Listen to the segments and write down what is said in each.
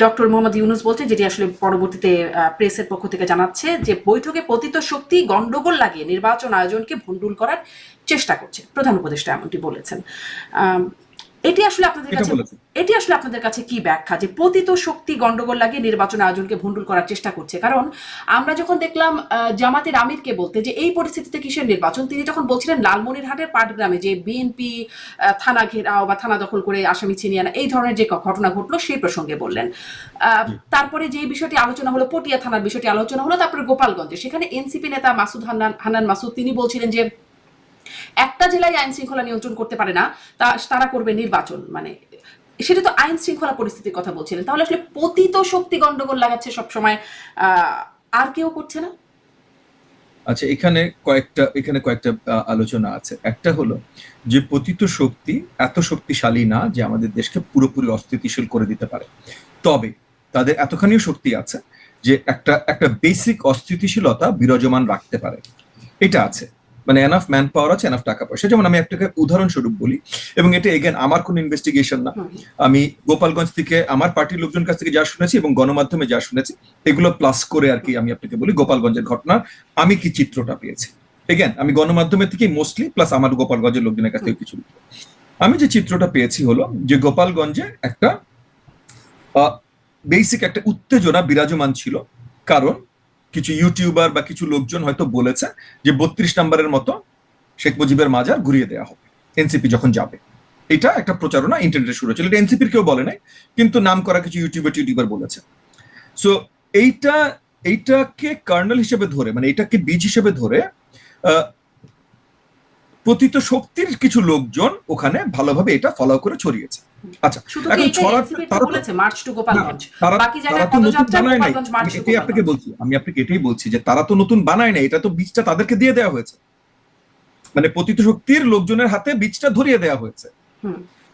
Doctor Mohammad Yunus বলছেন, যেটি আসলে পরবর্তীতে প্রেসের পক্ষ থেকে জানাচ্ছে, যে বৈঠকে পতিত শক্তি গন্ডগোল লাগিয়ে নির্বাচন আয়োজনকে ভণ্ডুল করার চেষ্টা করছে। প্রধান উপদেষ্টা এমনটি বলেছেন। এটি আসলে আপনাদের কাছে কি ব্যাখ্যা, যে পতিত শক্তি গন্ডগোল লাগিয়ে নির্বাচন আয়োজনকে ভণ্ডুল করার চেষ্টা করছে? কারণ আমরা যখন দেখলাম জামাতের আমিরকে বলতে যে এই পরিস্থিতিতে কিসের নির্বাচন, তিনি যখন বলছিলেন লালমনিরহাটের পাটগ্রামে যে বিএনপি থানা ঘেরাও বা থানা দখল করে আসামি ছিনিয়ে আনা, এই ধরনের যে ঘটনা ঘটলো সেই প্রসঙ্গে বললেন। তারপরে যে বিষয়টি আলোচনা হলো, পটিয়া থানার বিষয়টি আলোচনা হলো, তারপরে গোপালগঞ্জে সেখানে এনসিপি নেতা মাসুদ হান্নান মাসুদ তিনি বলছিলেন যে একটা জেলায় আইন শৃঙ্খলা নিয়ন্ত্রণ করতে পারে না, তারা করবে নির্বাচন। মানে সেটা তো আইন শৃঙ্খলা পরিস্থিতির কথা বলছিলেন। তাহলে আসলে পতিত শক্তি গন্ডগোল লাগাচ্ছে সবসময়, আর কেউ করছে না? আচ্ছা, এখানে কয়েকটা আলোচনা আছে। একটা হলো যে পতিত শক্তি এত শক্তিশালী না যে আমাদের দেশকে পুরোপুরি অস্থিতিশীল করে দিতে পারে, তবে তাদের এতখানিও শক্তি আছে যে একটা বেসিক অস্থিতিশীলতা বিরাজমান রাখতে পারে। এটা আছে, মানে এনাফ ম্যান পাওয়ার আছে, এনাফ টাকা পয়সা। যেমন আমি একটা উদাহরণস্বরূপ বলি, এবং এটা এগেন আমার কোনো ইনভেস্টিগেশন না, আমি গোপালগঞ্জ থেকে আমার পার্টির লোকজন কাছ থেকে যা শুনেছি এবং গণমাধ্যমে যা শুনেছি এগুলো প্লাস করে আর কি আমি আপনাকে বলি গোপালগঞ্জের ঘটনা আমি কি চিত্রটা পেয়েছি। এগেন আমি গণমাধ্যমের থেকে মোস্টলি প্লাস আমার গোপালগঞ্জের লোকজনের কাছ থেকে কিছু, আমি যে চিত্রটা পেয়েছি হলো যে গোপালগঞ্জে একটা বেসিক একটা উত্তেজনা বিরাজমান ছিল, কারণ কিছু ইউটিউবার বা কিছু লোকজন হয়তো বলেছে যে 32 নম্বরের মতো শেখ মুজিবের মাজার ঘুরিয়ে দেওয়া হবে এনসিপি যখন যাবে। এটা একটা প্রচারণা ইন্টারনেটে শুরু হয়েছিল, এটা এনসিপির কেউ বলে নাই, কিন্তু নাম করা কিছু ইউটিউবার বলেছে। সো এইটাকে কার্নেল হিসেবে ধরে, মানে এটাকে বীজ হিসেবে ধরে পতিত শক্তির কিছু লোকজন ওখানে ভালোভাবে এটা ফলো করে ছড়িয়েছে। আচ্ছা, এখন আমি আপনাকে এটাই বলছি যে তারা তো নতুন বানায় না, এটা তো বীজটা তাদেরকে দিয়ে দেওয়া হয়েছে, মানে পতিত শক্তির লোকজনের হাতে বীজটা ধরিয়ে দেওয়া হয়েছে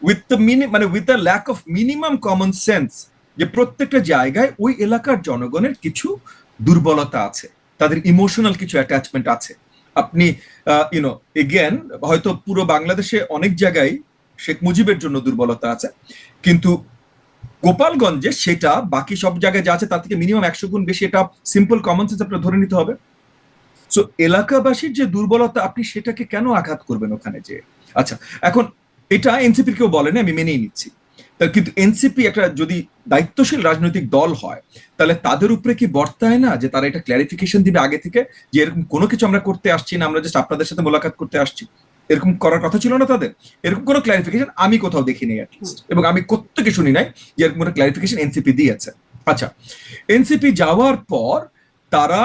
with the lack of minimum common sense, যে প্রত্যেকটা জায়গায় ওই এলাকার জনগণের কিছু দুর্বলতা আছে, তাদের ইমোশনাল কিছু অ্যাটাচমেন্ট আছে। আপনি এগেন হয়তো পুরো বাংলাদেশে অনেক জায়গায় শেখ মুজিবের জন্য দুর্বলতা আছে, কিন্তু গোপালগঞ্জে সেটা বাকি সব জায়গায় যা আছে তার থেকে মিনিমাম 100 গুণ বেশি। এটা সিম্পল কমন সেন্স আপনার ধরে নিতে হবে। সো এলাকাবাসীর যে দুর্বলতা, আপনি সেটাকে কেন আঘাত করবেন ওখানে যে? আচ্ছা, এখন এটা এনসিপির কেউ বলেনি, আমি মেনেই নিচ্ছি, কিন্তু এনসিপি একটা যদি দায়িত্বশীল রাজনৈতিক দল হয় তাহলে তাদের উপরে কি বর্তায় না যে তারা এটা ক্ল্যারিফিকেশন দিবে আগে থেকে যে এরকম কোনো কিছু আমরা করতে আসছি না, আমরা জাস্ট আপনাদের সাথে মোলাকাত করতে আসছি? এরকম করার কথা ছিল না তাদের? এরকম কোনো ক্ল্যারিফিকেশন আমি কোথাও দেখিনি অ্যাটলিস্ট, এবং আমি কোত্থেকে শুনি নাই যে এরকম কোনো ক্ল্যারিফিকেশন এনসিপি দিয়েছে। আচ্ছা, এনসিপি যাওয়ার পর তারা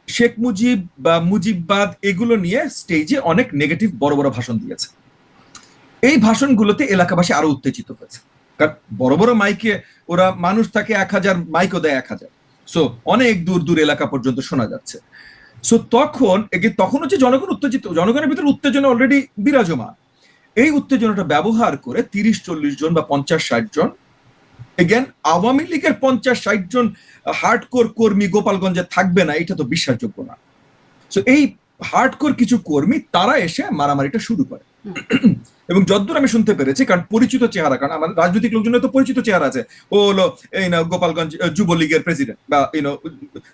শেখ মুজিব বা মুজিববাদ এগুলো নিয়ে স্টেজে অনেক নেগেটিভ বড় বড় ভাষণ দিয়েছে। এই ভাষণগুলোতে এলাকাবাসী আরো উত্তেজিত হয়েছে, কারণ বড় বড় মাইকে ওরা মানুষ থাকে 1000, মাইকও দেয় 1000, সো অনেক দূর দূর এলাকা পর্যন্ত শোনা যাচ্ছে। সো তখন হচ্ছে জনগণ উত্তেজিত, জনগণের ভিতরে উত্তেজনা অলরেডি বিরাজমান। এই উত্তেজনাটা ব্যবহার করে 30-40 জন বা 50-60 জন, এগেন আওয়ামী লীগের 50-60 জন হার্ডকোর কর্মী গোপালগঞ্জে থাকবে না, এটা তো বিশ্বাসযোগ্য না। সো এই হার্ডকোর কিছু কর্মী তারা এসে মারামারিটা শুরু করে, এবং যতদূর আমি শুনতে পেরেছি, কারণ পরিচিত চেহারা, কারণ আমার রাজনৈতিক লোকজনের তো পরিচিত চেহারা আছে, ও হলো গোপালগঞ্জ যুবলীগের প্রেসিডেন্ট বা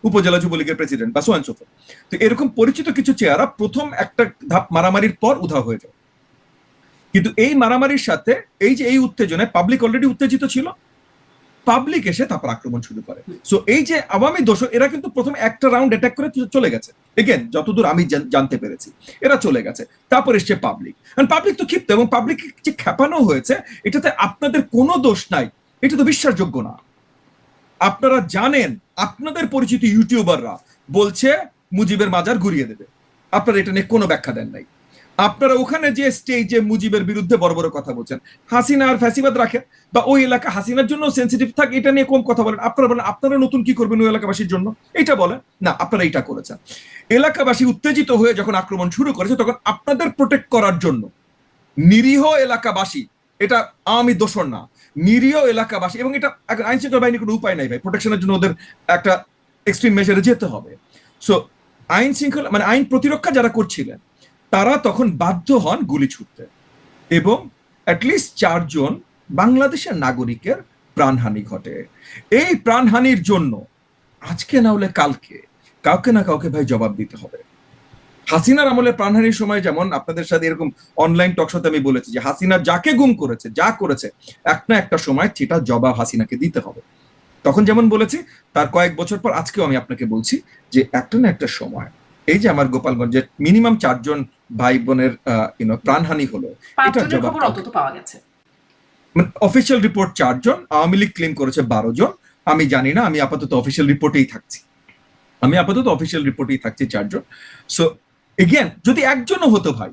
উপজেলা যুবলীগের প্রেসিডেন্ট বা সোয়ান সোফো, তো এরকম পরিচিত কিছু চেহারা প্রথম একটা ধাপ মারামারির পর উধাও হয়ে যায়। কিন্তু এই মারামারির সাথে এই উত্তেজনায় পাবলিক অলরেডি উত্তেজিত ছিল, পাবলিক এসে তারপর আক্রমণ শুরু করে। সো এই যে আওয়ামী দোষর, এরা কিন্তু প্রথম একটা রাউন্ড অ্যাটাক করে চলে গেছে, এগেন যতদূর আমি জানতে পেরেছি এরা চলে গেছে, তারপর এসছে পাবলিক। পাবলিক তো ক্ষিপ্ত, এবং পাবলিক যে খেপানো হয়েছে এটাতে আপনাদের কোনো দোষ নাই, এটা তো বিশ্বাসযোগ্য না। আপনারা জানেন আপনাদের পরিচিত ইউটিউবাররা বলছে মুজিবের মাজার ঘুরিয়ে দেবে, আপনারা এটা নিয়ে কোনো ব্যাখ্যা দেন নাই। আপনারা ওখানে যে স্টেজে মুজিবের বিরুদ্ধে বড় বড় কথা বলছেন, হাসিনা আর ফ্যাসিবাদ রাখেন বা ওই এলাকা হাসিনার জন্য সেন্সিটিভ থাকে, এটা নিয়ে কম কথা বলেন। আপনারা বলেন আপনারা নতুন কি করবেন ওই এলাকাবাসীর জন্য, এটা বলেন না, আপনারা এটা করেছেন। এলাকাবাসী উত্তেজিত হয়ে যখন আক্রমণ শুরু করেছে তখন আপনাদের প্রোটেক্ট করার জন্য নিরীহ এলাকাবাসী, এটা আওয়ামী দোষর না, নিরীহ এলাকাবাসী, এবং এটা আইন শৃঙ্খলা বাহিনীর কোনো উপায় নাই ভাই, প্রোটেকশনের জন্য ওদের একটা এক্সট্রিম মেজারে যেতে হবে। সো আইন শৃঙ্খলা মানে আইন প্রতিরক্ষা যারা করছিলেন তারা তখন বাধ্য হন গুলি ছুটতে, এবং অ্যাটলিস্ট 4 জন বাংলাদেশের নাগরিকের প্রাণহানি ঘটে। এই প্রাণহানির জন্য আজকে না হলে কালকে কাউকে না কাউকে ভাই জবাব দিতে হবে। হাসিনার আমলে প্রাণহানির সময় যেমন আপনাদের সাথে এরকম অনলাইন টকশোতে আমি বলেছি যে হাসিনা যাকে গুম করেছে, যা করেছে, এক না একটা সময় সেটা জবাব হাসিনাকে দিতে হবে। তখন যেমন বলেছি, তার কয়েক বছর পর আজকেও আমি আপনাকে বলছি যে একটা না একটা সময় এই যে আমার গোপালগঞ্জের মিনিমাম 4 জন ভাই বোনের প্রাণহানি হলো, এটা জবাব পাওয়া গেছে। মানে অফিসিয়াল রিপোর্ট 4 জন, আওয়ামী লীগ ক্লেম করেছে 12 জন। আমি জানি না, আমি আপাতত অফিসিয়াল রিপোর্টেই থাকছি, 4 জন। সো এগেন যদি একজনও হতো ভাই,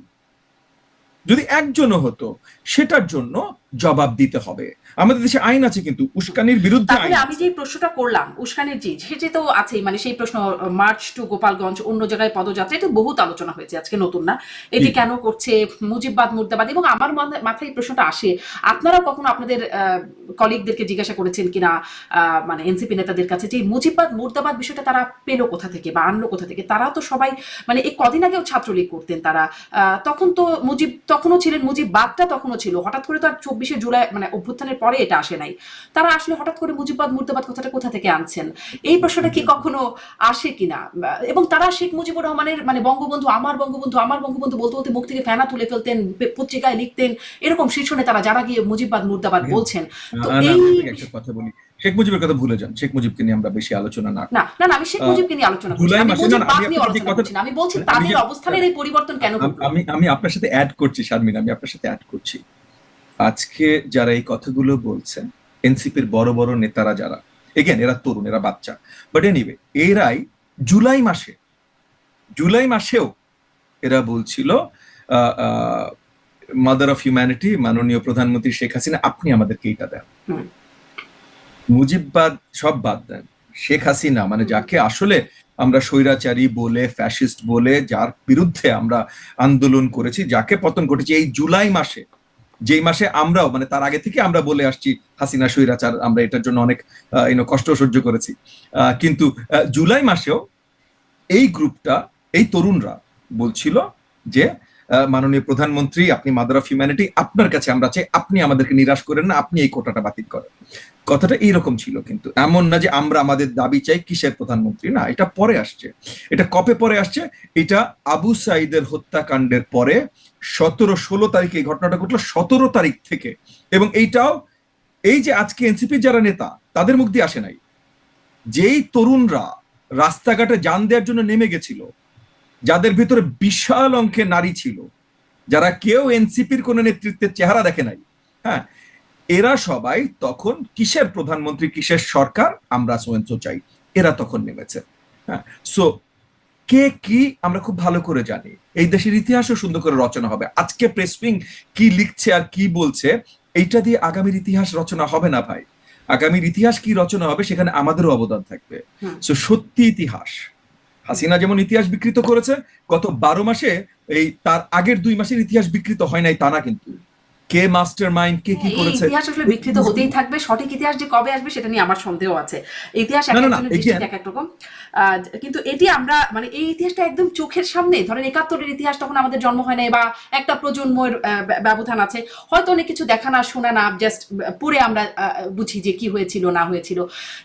যদি একজনও হতো, সেটার জন্য জবাব দিতে হবে। আমাদের দেশে আইন আছে কিন্তু উস্কানির বিরুদ্ধে আইন। তাহলে আমি যে প্রশ্নটা করলাম উস্কানির সেটা তো আছেই, মানে সেই প্রশ্ন মার্চ টু গোপালগঞ্জ, অন্য জায়গায় পদযাত্রা, এটা বহুত আলোচনা হয়েছে, আজকে নতুন না। এটি কেন করছে মুজিববাদ মুর্দাবাদ? এবং আমার মাথায় এই প্রশ্নটা আসে, আপনারা কখনো আপনাদের কলিগদেরকে জিজ্ঞাসা করেছেন কিনা, মানে এনসিপি নেতাদের কাছে, যে মুজিববাদ মুর্দাবাদ বিষয়টা তারা পেলো কোথা থেকে বা আনলো কোথা থেকে? তারা তো সবাই মানে এই কদিন আগেও ছাত্রলীগ করতেন তারা, তখন তো মুজিব তখনও ছিলেন, মুজিববাদটা তখনও ছিল। হঠাৎ করে তো আর 24শে জুলাই মানে অভ্যুত্থানের পরে এটা আসে নাই। তারা আসলে হঠাৎ করে মুজিববাদ মুর্দাবাদ কথাটা কোথা থেকে আনছেন? এই প্রশ্নটা কি কখনো আসে কিনা? এবং তারা শেখ মুজিবুর রহমানের মানে বঙ্গবন্ধু আমার বঙ্গবন্ধু আমার বঙ্গবন্ধু বলতে বলতে মুখ থেকে ফেনা তুলে ফেলতেন, পত্রিকায় লিখতেন, এরকম শীর্ষ নেতারা যারা গিয়ে মুজিববাদ মুর্দাবাদ বলছেন। তো এই একটা কথা বলি, শেখ মুজিবের কথা ভুলে যান, শেখ মুজিবকে নিয়ে আমরা বেশি আলোচনা না। না না আমি শেখ মুজিবকে নিয়ে আলোচনা করছি, আমি মুজিববাদ নিয়ে আলোচনা করছি না। আমি বলছি তাদের অবস্থানের এই পরিবর্তন কেন ঘটলো। আমি আপনার সাথে অ্যাড করছি শারমিন, আমি আপনার সাথে অ্যাড করছি। আজকে যারা এই কথাগুলো বলছে, এনসিপির বড় বড় নেতারা যারা, এগেন এরা তরুণ, এরা বাচ্চা, বাট এনিওয়ে এরাই জুলাই মাসেও এরা বলছিল মাদার অফ হিউম্যানিটি মাননীয় প্রধানমন্ত্রী শেখ হাসিনা, আপনি আমাদেরকে এটা দেন। মুজিববাদ সব বাদ দেন, শেখ হাসিনা মানে যাকে আসলে আমরা স্বৈরাচারী বলে, ফ্যাসিস্ট বলে, যার বিরুদ্ধে আমরা আন্দোলন করেছি, যাকে পতন ঘটেছে এই জুলাই মাসে, যেই মাসে আমরাও মানে তার আগে থেকে আমরা বলে আসছি হাসিনা স্বৈরাচার, আমরা এটার জন্য অনেক কষ্ট সহ্য করেছি, কিন্তু জুলাই মাসেও এই গ্রুপটা, এই তরুণরা বলছিল যে মাননীয় প্রধানমন্ত্রী আপনি মাদার অফ হিউম্যানিটি, আপনার কাছে আমরা চাই আপনি আমাদেরকে নিরাশ করেন না, আপনি এই কোটাটা বাতিল করেন। কথাটা এইরকম ছিল, কিন্তু এমন না যে আমরা আমাদের দাবি চাই কিসের প্রধানমন্ত্রী, না, এটা পরে আসছে। এটা কবে পরে আসছে? এটা আবু সাইদের হত্যাকাণ্ডের পরে 17-16 তারিখে এই ঘটনাটা ঘটলো, 17 তারিখ থেকে। এবং এইটাও এই যে আজকে এনসিপি যারা নেতা তাদের মুখ দিয়ে আসে নাই, যেই তরুণরা রাস্তাঘাটে জান দেওয়ার জন্য নেমে গেছিল, যাদের ভিতরে বিশাল অঙ্কের নারী ছিল, যারা কেউ এনসিপির কোন নেতৃত্বের চেহারা দেখে নাই, হ্যাঁ, এরা সবাই তখন কিসের প্রধানমন্ত্রী, কিসের সরকার, আমরা সোয়েন্সো চাই, এরা তখন নেমেছে। হ্যাঁ, সো কে কি আমরা খুব ভালো করে জানি, এই দেশের ইতিহাসও সুন্দর করে রচনা হবে। আজকে প্রেস উইং কি লিখছে আর কি বলছে, এইটা দিয়ে আগামীর ইতিহাস রচনা হবে না ভাই। আগামীর ইতিহাস কি রচনা হবে সেখানে আমাদেরও অবদান থাকবে। সো সত্যি ইতিহাস, হাসিনা যেমন ইতিহাস বিকৃত করেছে গত 12 মাসে, এই তার আগের 2 মাসের ইতিহাস বিকৃত হয় নাই তা না, কিন্তু কে মাস্টার মাইন্ড, কে কি করেছে, ইতিহাস আসলে বিকৃত হতেই থাকবে। সঠিক ইতিহাস যে কবে আসবে সেটা নিয়ে আমার সন্দেহ আছে। ইতিহাস এক রকম, কিন্তু এটি আমরা মানে এই ইতিহাসটা একদম চোখের সামনে, ধরেন 71-এর ইতিহাস, তখন আমাদের জন্ম হয় নাই বা একটা প্রজন্মের ব্যবধান আছে, হয়তো অনেক কিছু দেখা না শোনা না, জাস্ট পড়ে আমরা বুঝি যে কি হয়েছিল না হয়েছিল।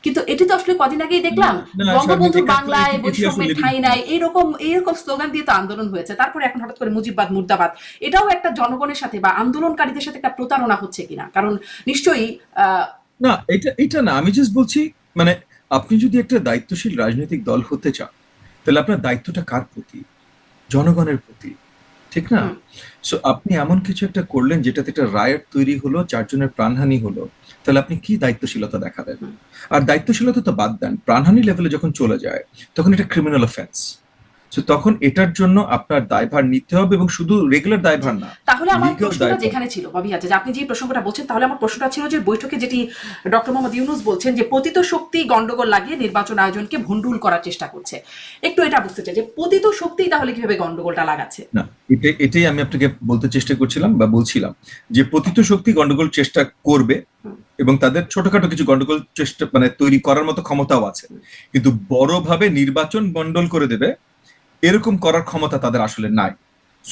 কিন্তু এটি তো আসলে কদিন আগেই দেখলাম বঙ্গবন্ধু বাংলায় বৈষম্যের ঠাঁই নাই, এইরকম স্লোগান দিয়ে তো আন্দোলন হয়েছে। তারপরে এখন হঠাৎ করে মুজিববাদ মুর্দাবাদ, এটাও একটা জনগণের সাথে বা আন্দোলনকারীদের সাথে একটা প্রতারণা হচ্ছে কিনা? কারণ নিশ্চয়ই না, এটা না, আমি জাস্ট বলছি মানে আপনি যদি একটা দায়িত্বশীল রাজনৈতিক দল হতে চান, তাহলে আপনার দায়িত্বটা কার প্রতি? জনগণের প্রতি, ঠিক না? সো আপনি এমন কিছু একটা করলেন যেটাতে একটা রায়ট তৈরি হলো, 4 জনের প্রাণহানি হলো, তাহলে আপনি কি দায়িত্বশীলতা দেখাবেন? আর দায়িত্বশীলতা তো বাদ দেন, প্রাণহানি লেভেলে যখন চলে যায় তখন এটা ক্রিমিনাল অফেন্স। সো তখন এটার জন্য আপনার দায়ভার নিতে হবে, এবং শুধু রেগুলার দায়ভার না। তাহলে আমার প্রশ্নটা যেখানে ছিল ববি হাজা, যে আপনি যে প্রসঙ্গটা বলছেন, তাহলে আমার প্রশ্নটা ছিল যে বৈঠকে যেটি ডক্টর মোহাম্মদ ইউনূস বলছেন যে পতিত শক্তি গন্ডগোল লাগিয়ে নির্বাচন আয়োজনকে ভণ্ডুল করার চেষ্টা করছে, একটু এটা বুঝতে চাই যে পতিত শক্তি তাহলে কিভাবে গন্ডগোলটা লাগাচ্ছে? না, এটাই আমি আপনাকে বলতে চেষ্টা করছিলাম বা বলছিলাম যে পতিত শক্তি গন্ডগোল চেষ্টা করবে, এবং তাদের ছোটখাটো কিছু গন্ডগোল চেষ্টা মানে তৈরি করার মতো ক্ষমতাও আছে, কিন্তু বড়ভাবে নির্বাচন গন্ডগোল করে দেবে এরকম করার ক্ষমতা তাদের আসলে নাই।